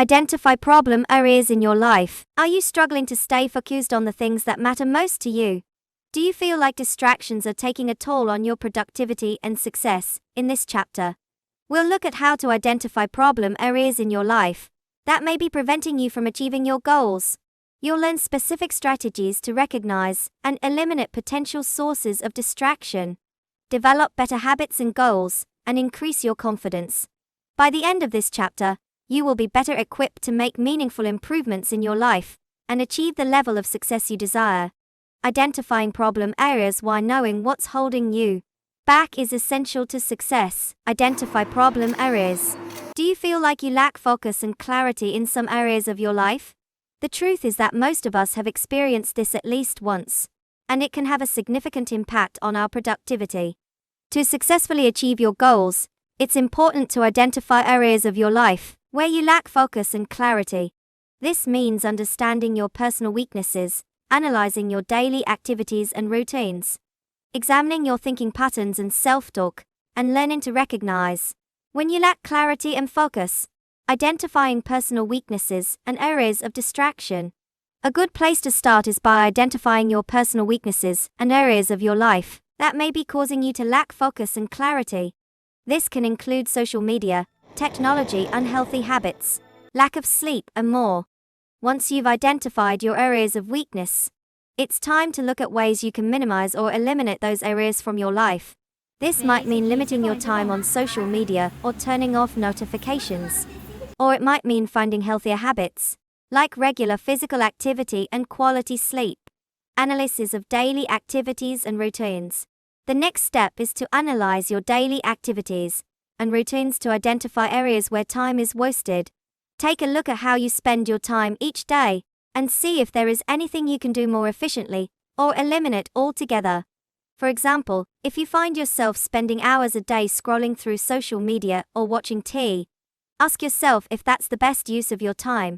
Identify problem areas in your life. Are you struggling to stay focused on the things that matter most to you? Do you feel like distractions are taking a toll on your productivity and success? In this chapter, we'll look at how to identify problem areas in your life that may be preventing you from achieving your goals. You'll learn specific strategies to recognize and eliminate potential sources of distraction, develop better habits and goals, and increase your confidence. By the end of this chapter, you will be better equipped to make meaningful improvements in your life and achieve the level of success you desire. Identifying problem areas while knowing what's holding you back is essential to success. Identify problem areas. Do you feel like you lack focus and clarity in some areas of your life? The truth is that most of us have experienced this at least once, and it can have a significant impact on our productivity. To successfully achieve your goals, it's important to identify areas of your life where you lack focus and clarity. This means understanding your personal weaknesses, analyzing your daily activities and routines, examining your thinking patterns and self-talk, and learning to recognize when you lack clarity and focus. Identifying personal weaknesses and areas of distraction. A good place to start is by identifying your personal weaknesses and areas of your life that may be causing you to lack focus and clarity. This can include social media, technology, unhealthy habits, lack of sleep, and more. Once you've identified your areas of weakness, it's time to look at ways you can minimize or eliminate those areas from your life. This might mean limiting your time on social media or turning off notifications. Or it might mean finding healthier habits, like regular physical activity and quality sleep. Analysis of daily activities and routines. The next step is to analyze your daily activities and routines to identify areas where time is wasted. Take a look at how you spend your time each day and see if there is anything you can do more efficiently or eliminate altogether. For example, if you find yourself spending hours a day scrolling through social media or watching TV, ask yourself if that's the best use of your time.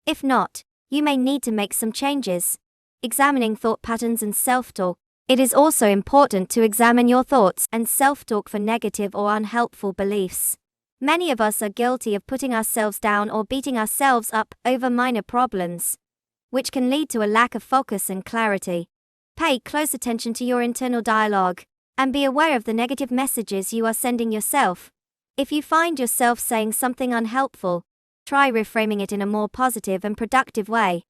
If not, you may need to make some changes. Examining thought patterns and self-talk. It is also important to examine your thoughts and self-talk for negative or unhelpful beliefs. Many of us are guilty of putting ourselves down or beating ourselves up over minor problems, which can lead to a lack of focus and clarity. Pay close attention to your internal dialogue and be aware of the negative messages you are sending yourself. If you find yourself saying something unhelpful, try reframing it in a more positive and productive way.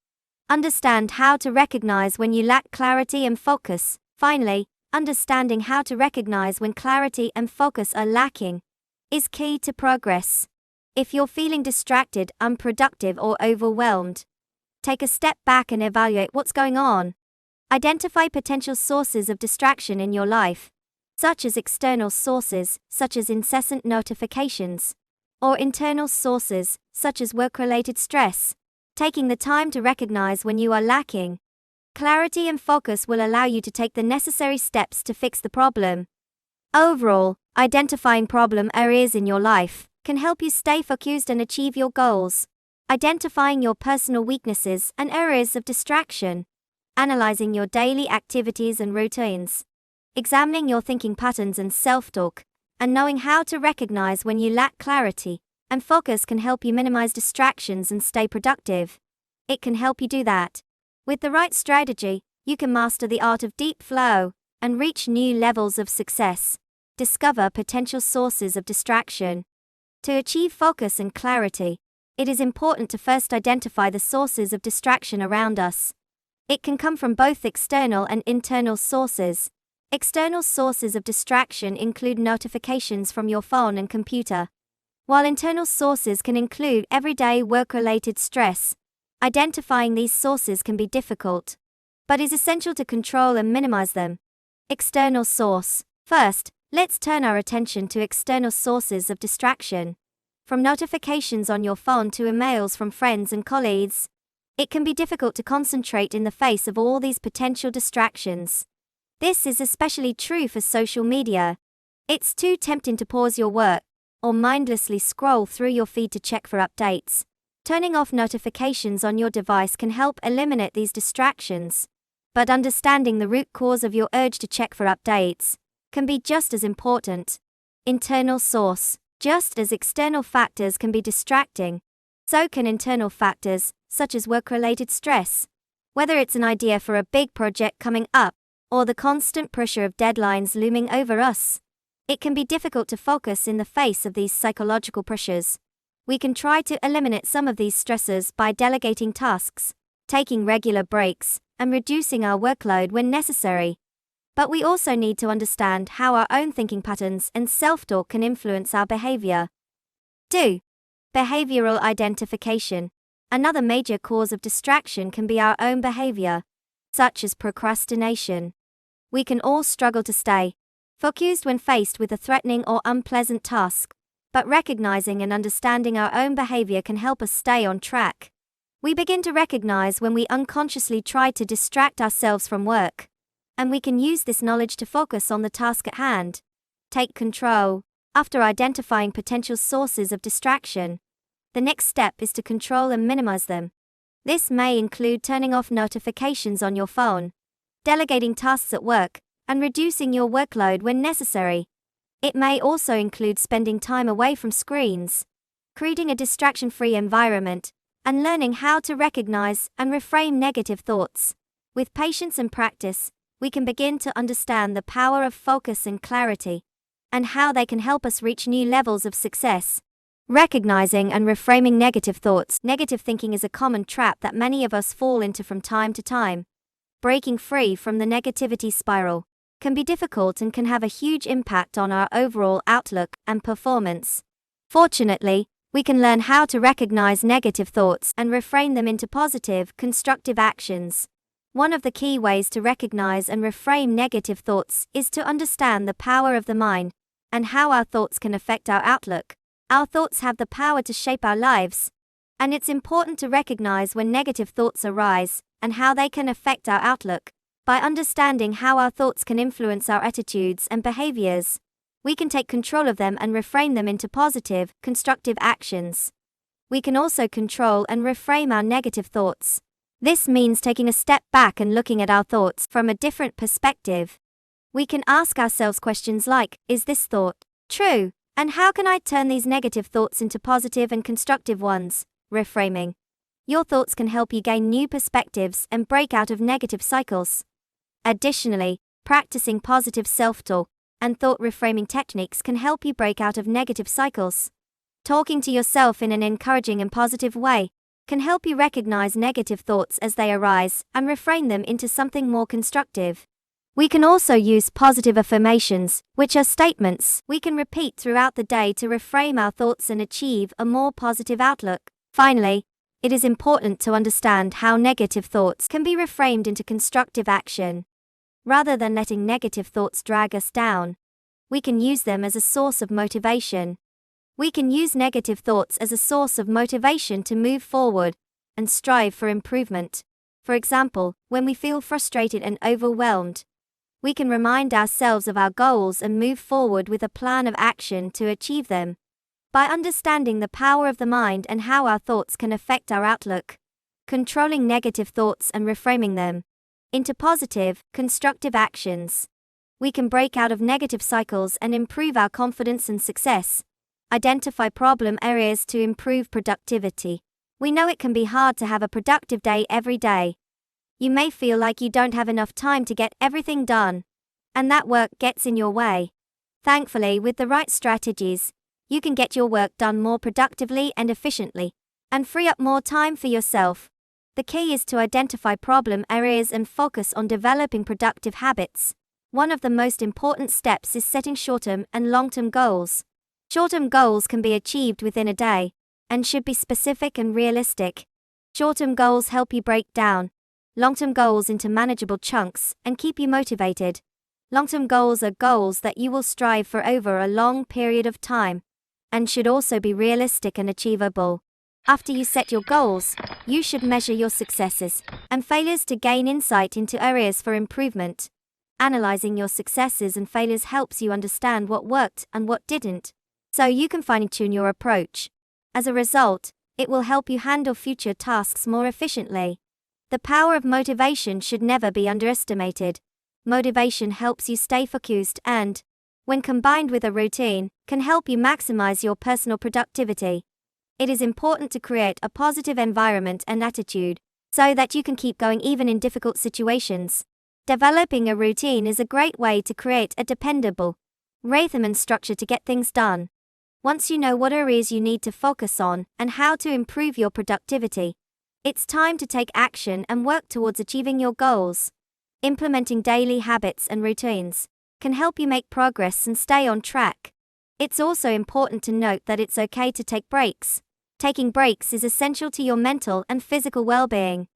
Understand how to recognize when you lack clarity and focus. Finally, understanding how to recognize when clarity and focus are lacking is key to progress. If you're feeling distracted, unproductive, or overwhelmed, take a step back and evaluate what's going on. Identify potential sources of distraction in your life, such as external sources, such as incessant notifications, or internal sources, such as work-related stress. Taking the time to recognize when you are lacking clarity and focus will allow you to take the necessary steps to fix the problem. Overall, identifying problem areas in your life can help you stay focused and achieve your goals. Identifying your personal weaknesses and areas of distraction. Analyzing your daily activities and routines. Examining your thinking patterns and self-talk, and knowing how to recognize when you lack clarity and focus can help you minimize distractions and stay productive. It can help you do that. With the right strategy, you can master the art of deep flow and reach new levels of success. Discover potential sources of distraction. To achieve focus and clarity, it is important to first identify the sources of distraction around us. It can come from both external and internal sources. External sources of distraction include notifications from your phone and computer, while internal sources can include everyday work-related stress. Identifying these sources can be difficult, but is essential to control and minimize them. External source. First, let's turn our attention to external sources of distraction. From notifications on your phone to emails from friends and colleagues, it can be difficult to concentrate in the face of all these potential distractions. This is especially true for social media. It's too tempting to pause your work or mindlessly scroll through your feed to check for updates. Turning off notifications on your device can help eliminate these distractions, but understanding the root cause of your urge to check for updates can be just as important. Internal source. Just as external factors can be distracting, So can internal factors, such as work-related stress. Whether it's an idea for a big project coming up, or the constant pressure of deadlines looming over us, it can be difficult to focus in the face of these psychological pressures. We can try to eliminate some of these stresses by delegating tasks, taking regular breaks, and reducing our workload when necessary. But we also need to understand how our own thinking patterns and self-talk can influence our behavior. 2. Behavioral identification. Another major cause of distraction can be our own behavior, such as procrastination. We can all struggle to stay focused when faced with a threatening or unpleasant task, but recognizing and understanding our own behavior can help us stay on track. We begin to recognize when we unconsciously try to distract ourselves from work, and we can use this knowledge to focus on the task at hand. Take control. After identifying potential sources of distraction, the next step is to control and minimize them. This may include turning off notifications on your phone, delegating tasks at work, and reducing your workload when necessary. It may also include spending time away from screens, creating a distraction-free environment, and learning how to recognize and reframe negative thoughts. With patience and practice, we can begin to understand the power of focus and clarity, and how they can help us reach new levels of success. Recognizing and reframing negative thoughts. Negative thinking is a common trap that many of us fall into from time to time. Breaking free from the negativity spiral can be difficult and can have a huge impact on our overall outlook and performance. Fortunately, we can learn how to recognize negative thoughts and reframe them into positive, constructive actions. One of the key ways to recognize and reframe negative thoughts is to understand the power of the mind and how our thoughts can affect our outlook. Our thoughts have the power to shape our lives, and it's important to recognize when negative thoughts arise and how they can affect our outlook. By understanding how our thoughts can influence our attitudes and behaviors, we can take control of them and reframe them into positive, constructive actions. We can also control and reframe our negative thoughts. This means taking a step back and looking at our thoughts from a different perspective. We can ask ourselves questions like, is this thought true? And how can I turn these negative thoughts into positive and constructive ones? Reframing. Your thoughts can help you gain new perspectives and break out of negative cycles. Additionally, practicing positive self-talk and thought reframing techniques can help you break out of negative cycles. Talking to yourself in an encouraging and positive way can help you recognize negative thoughts as they arise and reframe them into something more constructive. We can also use positive affirmations, which are statements we can repeat throughout the day to reframe our thoughts and achieve a more positive outlook. Finally, it is important to understand how negative thoughts can be reframed into constructive action. Rather than letting negative thoughts drag us down, we can use them as a source of motivation. We can use negative thoughts as a source of motivation to move forward and strive for improvement. For example, when we feel frustrated and overwhelmed, we can remind ourselves of our goals and move forward with a plan of action to achieve them. By understanding the power of the mind and how our thoughts can affect our outlook, controlling negative thoughts and reframing them into positive, constructive actions, we can break out of negative cycles and improve our confidence and success. Identify problem areas to improve productivity. We know it can be hard to have a productive day every day. You may feel like you don't have enough time to get everything done, and that work gets in your way. Thankfully, with the right strategies, you can get your work done more productively and efficiently, and free up more time for yourself. The key is to identify problem areas and focus on developing productive habits. One of the most important steps is setting short-term and long-term goals. Short-term goals can be achieved within a day, and should be specific and realistic. Short-term goals help you break down long-term goals into manageable chunks and keep you motivated. Long-term goals are goals that you will strive for over a long period of time, and should also be realistic and achievable. After you set your goals, you should measure your successes and failures to gain insight into areas for improvement. Analyzing your successes and failures helps you understand what worked and what didn't, so you can fine-tune your approach. As a result, it will help you handle future tasks more efficiently. The power of motivation should never be underestimated. Motivation helps you stay focused and, when combined with a routine, can help you maximize your personal productivity. it is important to create a positive environment and attitude so that you can keep going even in difficult situations. Developing a routine is a great way to create a dependable rhythm and structure to get things done. Once you know what areas you need to focus on and how to improve your productivity, it's time to take action and work towards achieving your goals. Implementing daily habits and routines can help you make progress and stay on track. It's also important to note that it's okay to take breaks. Taking breaks is essential to your mental and physical well-being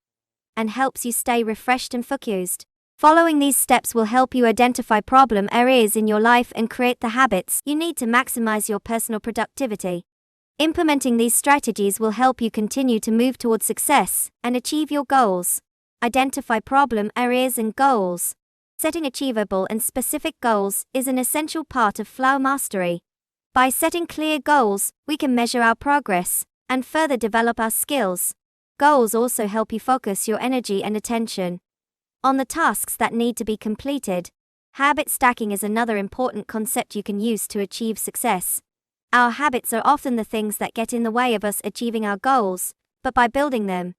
and helps you stay refreshed and focused. Following these steps will help you identify problem areas in your life and create the habits you need to maximize your personal productivity. Implementing these strategies will help you continue to move towards success and achieve your goals. Identify problem areas and goals. Setting achievable and specific goals is an essential part of flow mastery. By setting clear goals, we can measure our progress and further develop our skills. Goals also help you focus your energy and attention on the tasks that need to be completed. Habit stacking is another important concept you can use to achieve success. Our habits are often the things that get in the way of us achieving our goals, but by building them,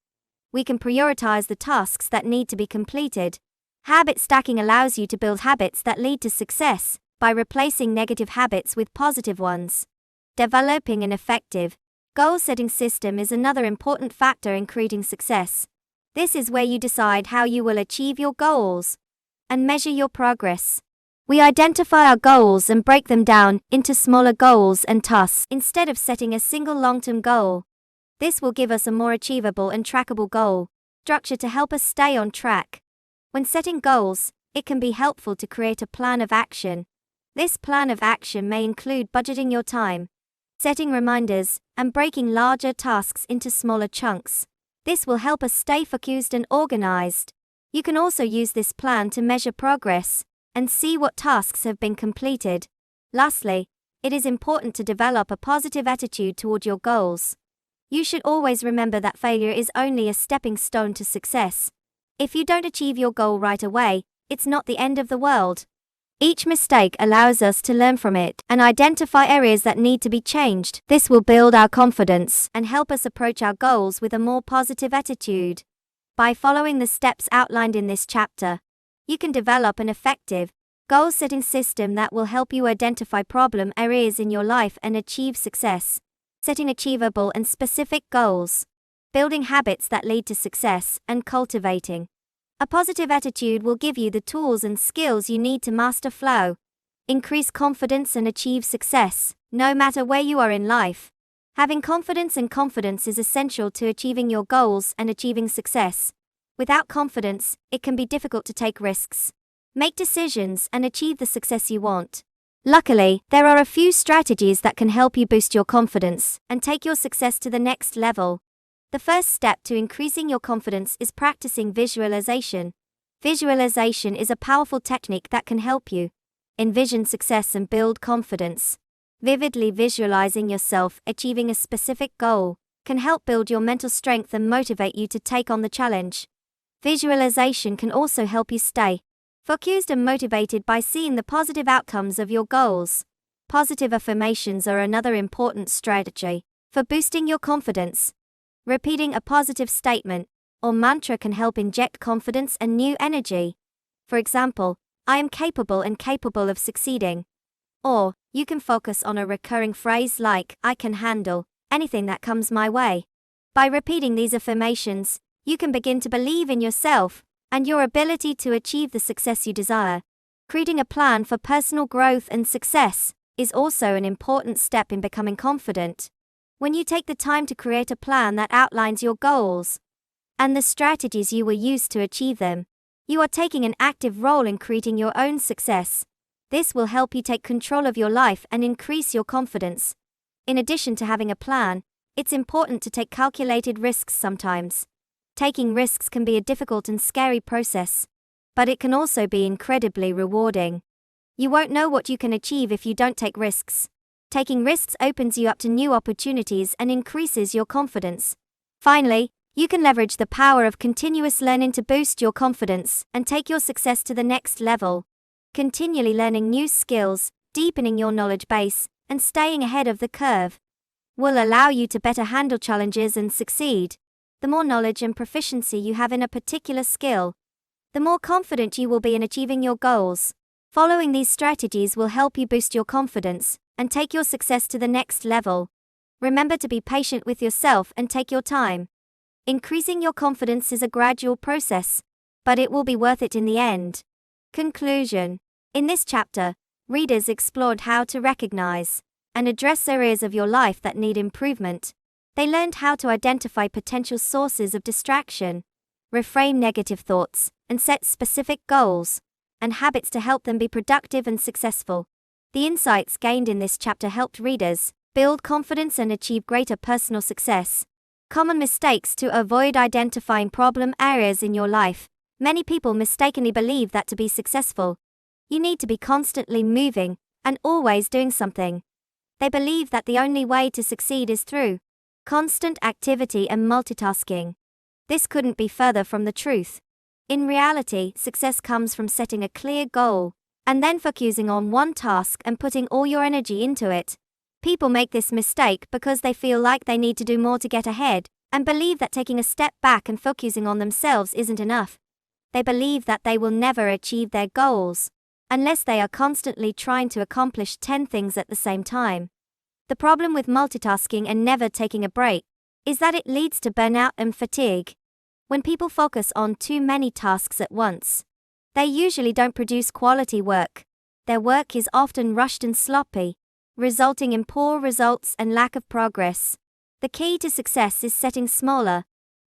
we can prioritize the tasks that need to be completed. Habit stacking allows you to build habits that lead to success by replacing negative habits with positive ones. Developing an effective goal-setting system is another important factor in creating success. This is where you decide how you will achieve your goals and measure your progress. We identify our goals and break them down into smaller goals and tasks instead of setting a single long-term goal. This will give us a more achievable and trackable goal structure to help us stay on track. When setting goals, it can be helpful to create a plan of action. This plan of action may include budgeting your time, setting reminders, and breaking larger tasks into smaller chunks. This will help us stay focused and organized. You can also use this plan to measure progress and see what tasks have been completed. Lastly, it is important to develop a positive attitude toward your goals. You should always remember that failure is only a stepping stone to success. If you don't achieve your goal right away, it's not the end of the world. Each mistake allows us to learn from it and identify areas that need to be changed. This will build our confidence and help us approach our goals with a more positive attitude. By following the steps outlined in this chapter, you can develop an effective goal-setting system that will help you identify problem areas in your life and achieve success. Setting achievable and specific goals, building habits that lead to success, and cultivating a positive attitude will give you the tools and skills you need to master flow, increase confidence and achieve success, no matter where you are in life. Having confidence is essential to achieving your goals and achieving success. Without confidence, it can be difficult to take risks, make decisions, and achieve the success you want. Luckily, there are a few strategies that can help you boost your confidence and take your success to the next level. The first step to increasing your confidence is practicing visualization. Visualization is a powerful technique that can help you envision success and build confidence. Vividly visualizing yourself achieving a specific goal can help build your mental strength and motivate you to take on the challenge. Visualization can also help you stay focused and motivated by seeing the positive outcomes of your goals. Positive affirmations are another important strategy for boosting your confidence. Repeating a positive statement or mantra can help inject confidence and new energy. For example, I am capable and capable of succeeding. Or, you can focus on a recurring phrase like, I can handle anything that comes my way. By repeating these affirmations, you can begin to believe in yourself and your ability to achieve the success you desire. Creating a plan for personal growth and success is also an important step in becoming confident. When you take the time to create a plan that outlines your goals and the strategies you will use to achieve them, you are taking an active role in creating your own success. This will help you take control of your life and increase your confidence. In addition to having a plan, it's important to take calculated risks sometimes. Taking risks can be a difficult and scary process, but it can also be incredibly rewarding. You won't know what you can achieve if you don't take risks. Taking risks opens you up to new opportunities and increases your confidence. Finally, you can leverage the power of continuous learning to boost your confidence and take your success to the next level. Continually learning new skills, deepening your knowledge base, and staying ahead of the curve will allow you to better handle challenges and succeed. The more knowledge and proficiency you have in a particular skill, the more confident you will be in achieving your goals. Following these strategies will help you boost your confidence and take your success to the next level. Remember to be patient with yourself and take your time. Increasing your confidence is a gradual process, but it will be worth it in the end. Conclusion. In this chapter, readers explored how to recognize and address areas of your life that need improvement. They learned how to identify potential sources of distraction, reframe negative thoughts, and set specific goals and habits to help them be productive and successful. The insights gained in this chapter helped readers build confidence and achieve greater personal success. Common mistakes to avoid: identifying problem areas in your life. Many people mistakenly believe that to be successful, you need to be constantly moving and always doing something. They believe that the only way to succeed is through constant activity and multitasking. This couldn't be further from the truth. In reality, success comes from setting a clear goal and then focusing on one task and putting all your energy into it. People make this mistake because they feel like they need to do more to get ahead and believe that taking a step back and focusing on themselves isn't enough. They believe that they will never achieve their goals unless they are constantly trying to accomplish 10 things at the same time. The problem with multitasking and never taking a break is that it leads to burnout and fatigue. When people focus on too many tasks at once, they usually don't produce quality work. Their work is often rushed and sloppy, resulting in poor results and lack of progress. The key to success is setting smaller,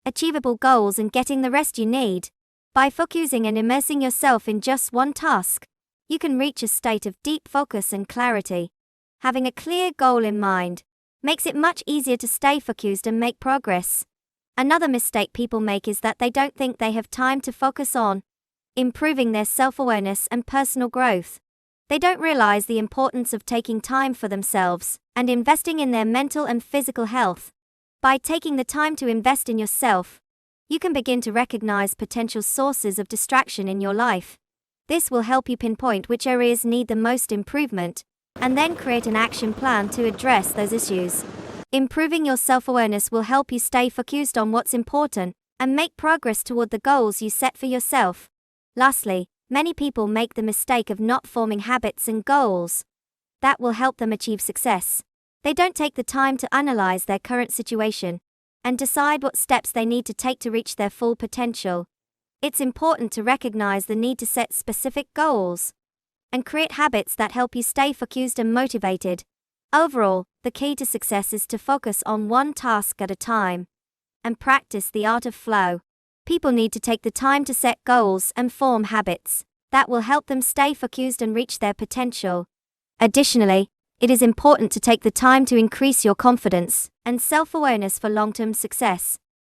achievable goals and getting the rest you need. By focusing and immersing yourself in just one task, you can reach a state of deep focus and clarity. Having a clear goal in mind makes it much easier to stay focused and make progress. Another mistake people make is that they don't think they have time to focus on improving their self-awareness and personal growth. They don't realize the importance of taking time for themselves and investing in their mental and physical health. By taking the time to invest in yourself, you can begin to recognize potential sources of distraction in your life. This will help you pinpoint which areas need the most improvement and then create an action plan to address those issues. Improving your self-awareness will help you stay focused on what's important and make progress toward the goals you set for yourself. Lastly, many people make the mistake of not forming habits and goals that will help them achieve success. They don't take the time to analyze their current situation and decide what steps they need to take to reach their full potential. It's important to recognize the need to set specific goals and create habits that help you stay focused and motivated. Overall, the key to success is to focus on one task at a time and practice the art of flow. People need to take the time to set goals and form habits that will help them stay focused and reach their potential. Additionally, it is important to take the time to increase your confidence and self-awareness for long-term success.